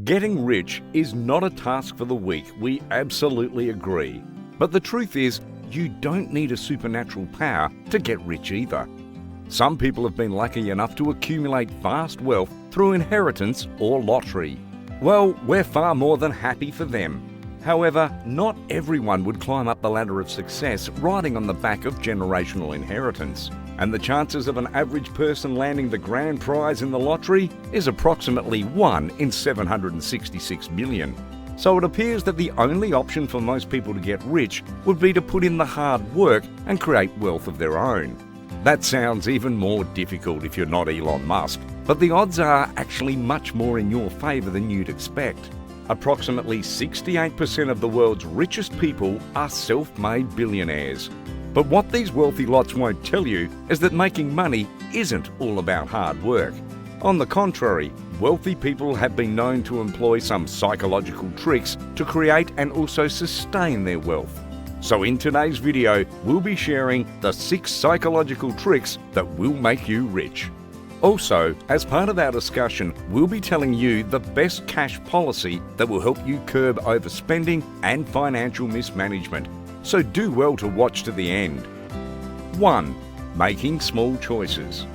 Getting rich is not a task for the weak, we absolutely agree. But the truth is, you don't need a supernatural power to get rich either. Some people have been lucky enough to accumulate vast wealth through inheritance or lottery. Well, we're far more than happy for them. However, not everyone would climb up the ladder of success riding on the back of generational inheritance. And the chances of an average person landing the grand prize in the lottery is approximately 1 in 766 million. So it appears that the only option for most people to get rich would be to put in the hard work and create wealth of their own. That sounds even more difficult if you're not Elon Musk, but the odds are actually much more in your favour than you'd expect. Approximately 68% of the world's richest people are self-made billionaires. But what these wealthy lots won't tell you is that making money isn't all about hard work. On the contrary, wealthy people have been known to employ some psychological tricks to create and also sustain their wealth. So in today's video, we'll be sharing the 6 psychological tricks that will make you rich. Also, as part of our discussion, we'll be telling you the best cash policy that will help you curb overspending and financial mismanagement. So do well to watch to the end. 1. Making small choices.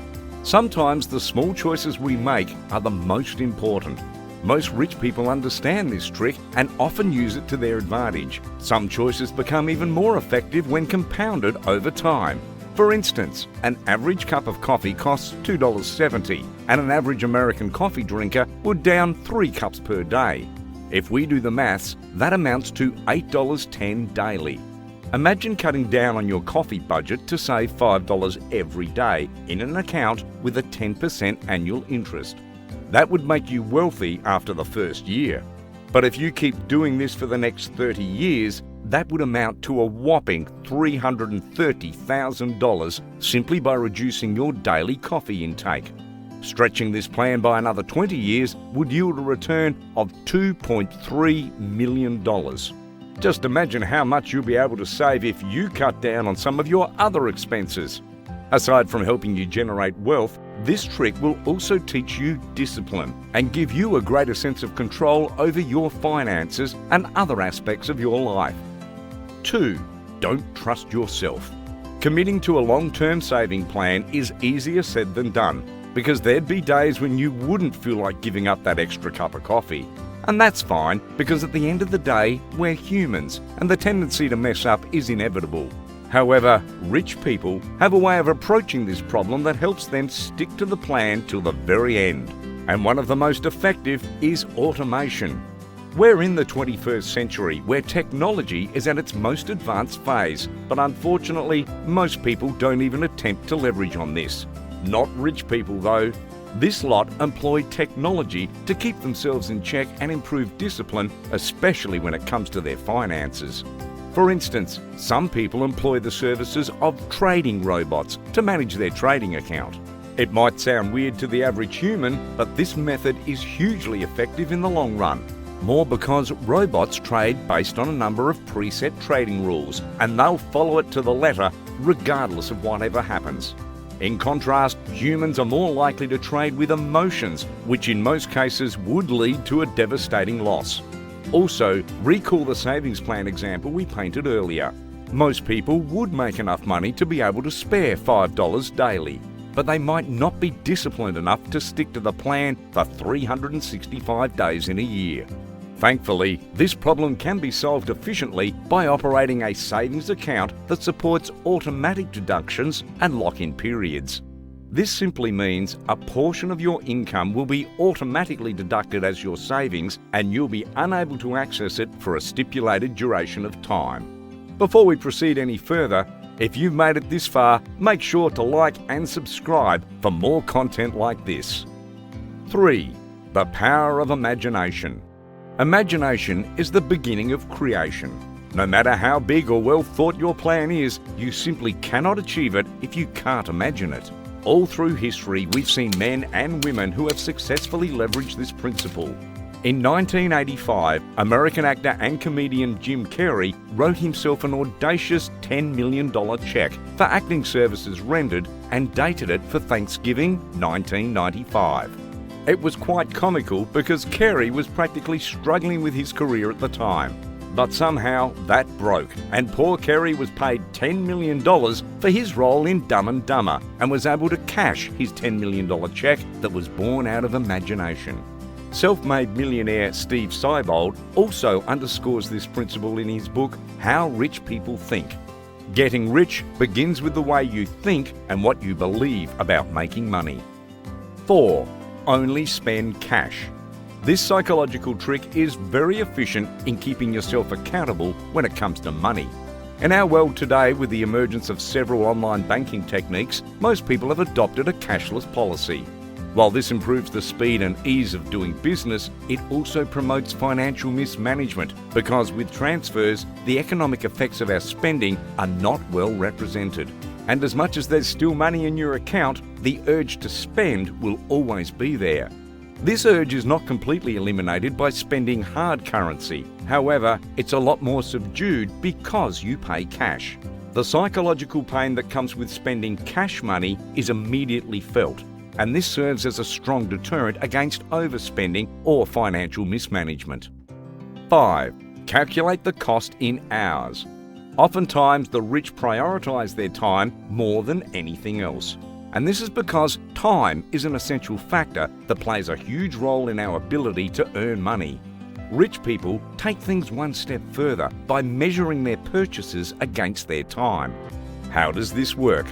Sometimes the small choices we make are the most important. Most rich people understand this trick and often use it to their advantage. Some choices become even more effective when compounded over time. For instance, an average cup of coffee costs $2.70, and an average American coffee drinker would down 3 cups per day. If we do the maths, that amounts to $8.10 daily. Imagine cutting down on your coffee budget to save $5 every day in an account with a 10% annual interest. That would make you wealthy after the first year. But if you keep doing this for the next 30 years, that would amount to a whopping $330,000 simply by reducing your daily coffee intake. Stretching this plan by another 20 years would yield a return of $2.3 million. Just imagine how much you'll be able to save if you cut down on some of your other expenses. Aside from helping you generate wealth, this trick will also teach you discipline and give you a greater sense of control over your finances and other aspects of your life. 2. Don't trust yourself. Committing to a long-term saving plan is easier said than done, because there'd be days when you wouldn't feel like giving up that extra cup of coffee. And that's fine, because at the end of the day, we're humans, and the tendency to mess up is inevitable. However, rich people have a way of approaching this problem that helps them stick to the plan till the very end. And one of the most effective is automation. We're in the 21st century where technology is at its most advanced phase, but unfortunately, most people don't even attempt to leverage on this. Not rich people though. This lot employ technology to keep themselves in check and improve discipline, especially when it comes to their finances. For instance, some people employ the services of trading robots to manage their trading account. It might sound weird to the average human, but this method is hugely effective in the long run. More because robots trade based on a number of preset trading rules, and they'll follow it to the letter regardless of whatever happens. In contrast, humans are more likely to trade with emotions, which in most cases would lead to a devastating loss. Also, recall the savings plan example we painted earlier. Most people would make enough money to be able to spare $5 daily, but they might not be disciplined enough to stick to the plan for 365 days in a year. Thankfully, this problem can be solved efficiently by operating a savings account that supports automatic deductions and lock-in periods. This simply means a portion of your income will be automatically deducted as your savings, and you'll be unable to access it for a stipulated duration of time. Before we proceed any further, if you've made it this far, make sure to like and subscribe for more content like this. 3. The power of imagination. Imagination is the beginning of creation. No matter how big or well thought your plan is, you simply cannot achieve it if you can't imagine it. All through history, we've seen men and women who have successfully leveraged this principle. In 1985, American actor and comedian Jim Carrey wrote himself an audacious $10 million check for acting services rendered and dated it for Thanksgiving 1995. It was quite comical because Carey was practically struggling with his career at the time. But somehow that broke, and poor Carey was paid $10 million for his role in Dumb and Dumber and was able to cash his $10 million check that was born out of imagination. Self-made millionaire Steve Seibold also underscores this principle in his book, How Rich People Think. Getting rich begins with the way you think and what you believe about making money. 4. Only spend cash. This psychological trick is very efficient in keeping yourself accountable when it comes to money. In our world today, with the emergence of several online banking techniques, most people have adopted a cashless policy. While this improves the speed and ease of doing business, it also promotes financial mismanagement because with transfers, the economic effects of our spending are not well represented. And as much as there's still money in your account, the urge to spend will always be there. This urge is not completely eliminated by spending hard currency. However, it's a lot more subdued because you pay cash. The psychological pain that comes with spending cash money is immediately felt, and this serves as a strong deterrent against overspending or financial mismanagement. 5. Calculate the cost in hours. Oftentimes, the rich prioritise their time more than anything else. And this is because time is an essential factor that plays a huge role in our ability to earn money. Rich people take things one step further by measuring their purchases against their time. How does this work?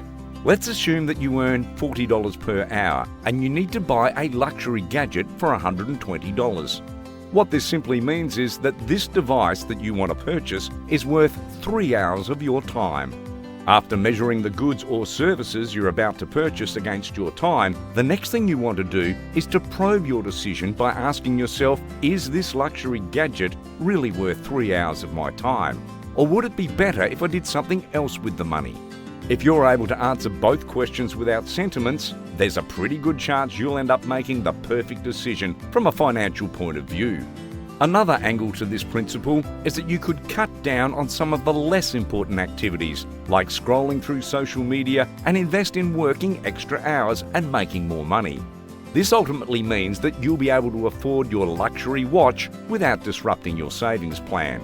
Let's assume that you earn $40 per hour and you need to buy a luxury gadget for $120. What this simply means is that this device that you want to purchase is worth 3 hours of your time. After measuring the goods or services you're about to purchase against your time, the next thing you want to do is to probe your decision by asking yourself, is this luxury gadget really worth 3 hours of my time? Or would it be better if I did something else with the money? If you're able to answer both questions without sentiments, there's a pretty good chance you'll end up making the perfect decision from a financial point of view. Another angle to this principle is that you could cut down on some of the less important activities, like scrolling through social media, and invest in working extra hours and making more money. This ultimately means that you'll be able to afford your luxury watch without disrupting your savings plan.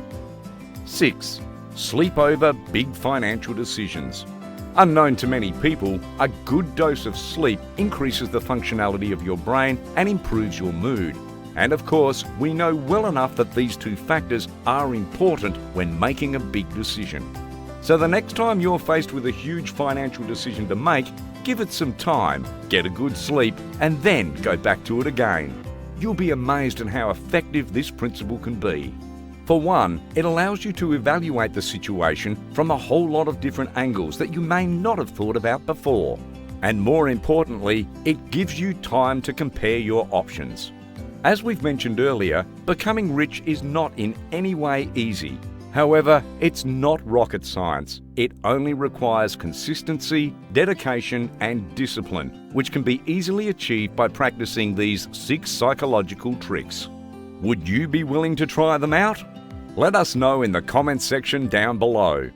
6. Sleep over big financial decisions. Unknown to many people, a good dose of sleep increases the functionality of your brain and improves your mood. And of course, we know well enough that these two factors are important when making a big decision. So the next time you're faced with a huge financial decision to make, give it some time, get a good sleep, and then go back to it again. You'll be amazed at how effective this principle can be. For one, it allows you to evaluate the situation from a whole lot of different angles that you may not have thought about before. And more importantly, it gives you time to compare your options. As we've mentioned earlier, becoming rich is not in any way easy. However, it's not rocket science. It only requires consistency, dedication, and discipline, which can be easily achieved by practicing these 6 psychological tricks. Would you be willing to try them out? Let us know in the comments section down below.